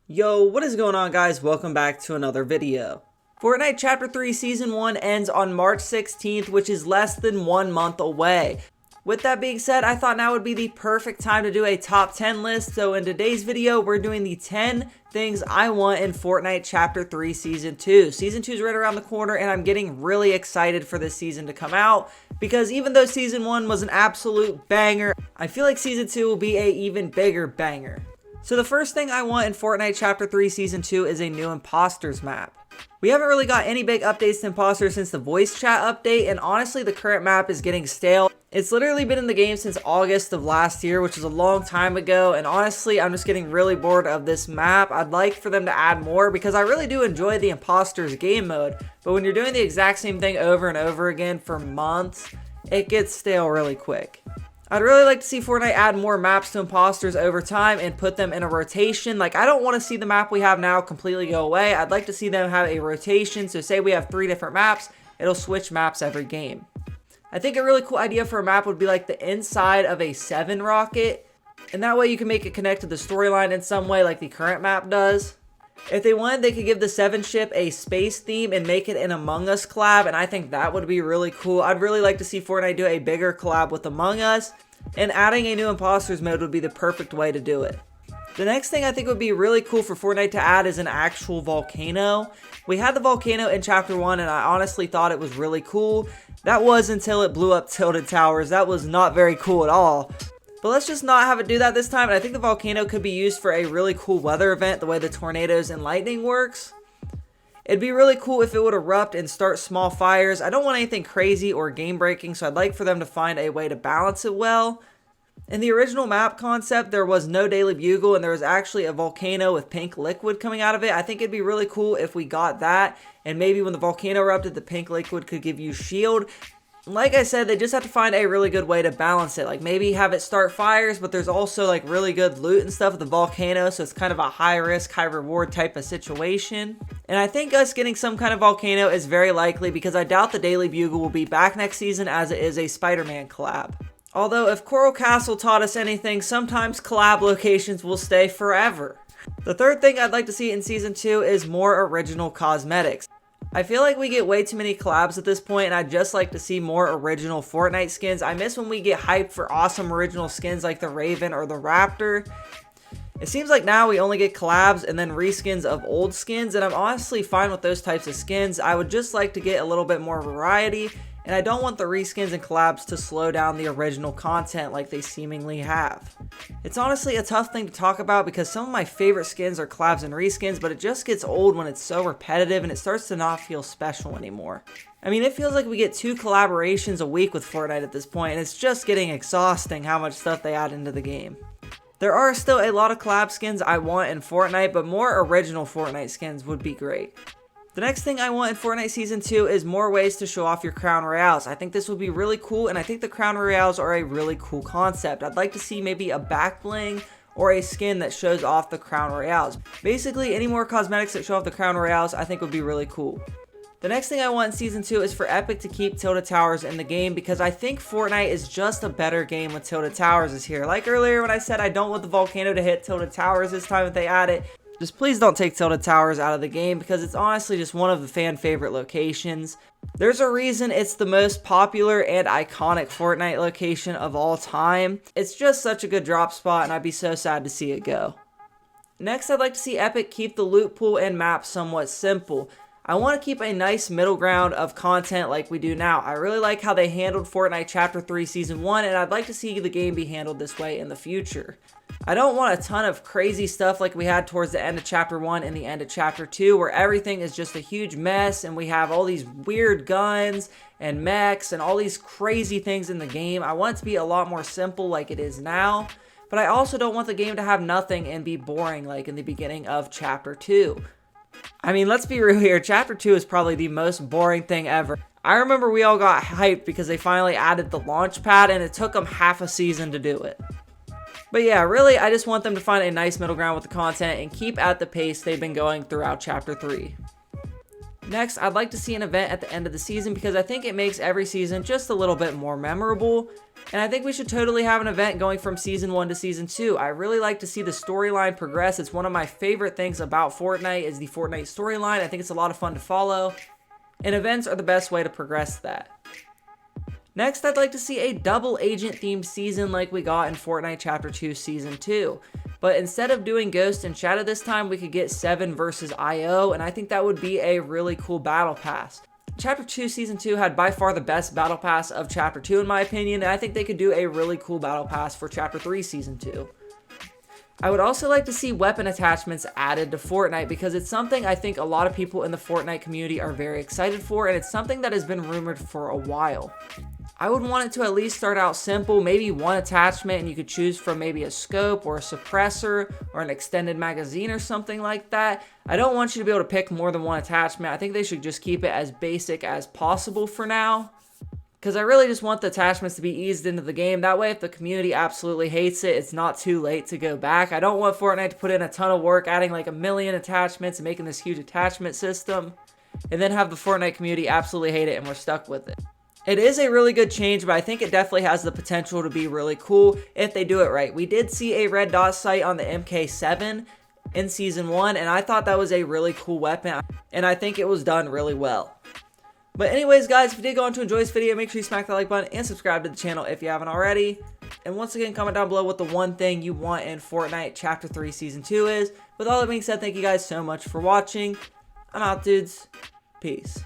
Yo, what is going on, guys? Welcome back to another video. Fortnite Chapter 3 Season 1 ends on March 16th, which is less than 1 month away. With that being said, I thought now would be the perfect time to do a top 10 list. So in today's video, we're doing the 10 things I want in Fortnite Chapter 3 Season 2. Season 2 is right around the corner, and I'm getting really excited for this season to come out. Because even though Season 1 was an absolute banger, I feel like Season 2 will be an even bigger banger. So the first thing I want in Fortnite Chapter 3 Season 2 is a new Imposters map. We haven't really got any big updates to Imposters since the voice chat update, and honestly the current map is getting stale. It's literally been in the game since August of last year, which is a long time ago, and honestly I'm just getting really bored of this map. I'd like for them to add more because I really do enjoy the Imposters game mode, but when you're doing the exact same thing over and over again for months, it gets stale really quick. I'd really like to see Fortnite add more maps to Imposters over time and put them in a rotation. Like, I don't want to see the map we have now completely go away. I'd like to see them have a rotation. So say we have 3 different maps, it'll switch maps every game. I think a really cool idea for a map would be like the inside of a 7 rocket. And that way you can make it connect to the storyline in some way like the current map does. If they wanted, they could give the 7 ship a space theme and make it an Among Us collab, and I think that would be really cool. I'd really like to see Fortnite do a bigger collab with Among Us, and adding a new Imposters mode would be the perfect way to do it. The next thing I think would be really cool for Fortnite to add is an actual volcano. We had the volcano in Chapter 1, and I honestly thought it was really cool. That was until it blew up Tilted Towers. That was not very cool at all. But let's just not have it do that this time, and I think the volcano could be used for a really cool weather event, the way the tornadoes and lightning works. It'd be really cool if it would erupt and start small fires. I don't want anything crazy or game breaking, so I'd like for them to find a way to balance it well. In the original map concept, there was no Daily Bugle, and there was actually a volcano with pink liquid coming out of it. I think it'd be really cool if we got that, and maybe when the volcano erupted, the pink liquid could give you shield. Like I said, they just have to find a really good way to balance it. Like maybe have it start fires, but there's also like really good loot and stuff at the volcano, so it's kind of a high risk, high reward type of situation. And I think us getting some kind of volcano is very likely because I doubt the Daily Bugle will be back next season as it is a Spider-Man collab. Although if Coral Castle taught us anything, sometimes collab locations will stay forever. The third thing I'd like to see in Season 2 is more original cosmetics. I feel like we get way too many collabs at this point, and I'd just like to see more original Fortnite skins. I miss when we get hyped for awesome original skins like the Raven or the Raptor. It seems like now we only get collabs and then reskins of old skins, and I'm honestly fine with those types of skins. I would just like to get a little bit more variety, and I don't want the reskins and collabs to slow down the original content like they seemingly have. It's honestly a tough thing to talk about because some of my favorite skins are collabs and reskins, but it just gets old when it's so repetitive and it starts to not feel special anymore. I mean, it feels like we get 2 collaborations a week with Fortnite at this point, and it's just getting exhausting how much stuff they add into the game. There are still a lot of collab skins I want in Fortnite, but more original Fortnite skins would be great. The next thing I want in Fortnite Season 2 is more ways to show off your Crown Royales. I think this would be really cool, and I think the Crown Royales are a really cool concept. I'd like to see maybe a back bling or a skin that shows off the Crown Royales. Basically, any more cosmetics that show off the Crown Royales I think would be really cool. The next thing I want in Season 2 is for Epic to keep Tilted Towers in the game because I think Fortnite is just a better game when Tilted Towers is here. Like earlier when I said I don't want the volcano to hit Tilted Towers this time if they add it. Just please don't take Tilted Towers out of the game because it's honestly just one of the fan favorite locations. There's a reason it's the most popular and iconic Fortnite location of all time. It's just such a good drop spot and I'd be so sad to see it go. Next, I'd like to see Epic keep the loot pool and map somewhat simple. I want to keep a nice middle ground of content like we do now. I really like how they handled Fortnite Chapter 3 Season 1, and I'd like to see the game be handled this way in the future. I don't want a ton of crazy stuff like we had towards the end of Chapter 1 and the end of Chapter 2, where everything is just a huge mess, and we have all these weird guns and mechs and all these crazy things in the game. I want it to be a lot more simple like it is now, but I also don't want the game to have nothing and be boring like in the beginning of Chapter 2. I mean, let's be real here, Chapter 2 is probably the most boring thing ever. I remember we all got hyped because they finally added the launch pad and it took them half a season to do it. But yeah, really, I just want them to find a nice middle ground with the content and keep at the pace they've been going throughout Chapter 3. Next, I'd like to see an event at the end of the season because I think it makes every season just a little bit more memorable. And I think we should totally have an event going from Season 1 to Season 2. I really like to see the storyline progress. It's one of my favorite things about Fortnite is the Fortnite storyline. I think it's a lot of fun to follow. And events are the best way to progress that. Next, I'd like to see a double agent themed season like we got in Fortnite Chapter 2 Season 2. But instead of doing Ghost and Shadow this time, we could get 7 versus IO, and I think that would be a really cool battle pass. Chapter 2 Season 2 had by far the best battle pass of Chapter 2 in my opinion, and I think they could do a really cool battle pass for Chapter 3 Season 2. I would also like to see weapon attachments added to Fortnite because it's something I think a lot of people in the Fortnite community are very excited for, and it's something that has been rumored for a while. I would want it to at least start out simple, maybe one attachment, and you could choose from maybe a scope or a suppressor or an extended magazine or something like that. I don't want you to be able to pick more than one attachment. I think they should just keep it as basic as possible for now, because I really just want the attachments to be eased into the game. That way, if the community absolutely hates it, it's not too late to go back. I don't want Fortnite to put in a ton of work, adding like 1 million attachments and making this huge attachment system, and then have the Fortnite community absolutely hate it and we're stuck with it. It is a really good change, but I think it definitely has the potential to be really cool if they do it right. We did see a red dot sight on the MK7 in Season 1, and I thought that was a really cool weapon, and I think it was done really well. But anyways, guys, if you did go on to enjoy this video, make sure you smack that like button and subscribe to the channel if you haven't already. And once again, comment down below what the one thing you want in Fortnite Chapter 3 Season 2 is. With all that being said, thank you guys so much for watching. I'm out, dudes. Peace.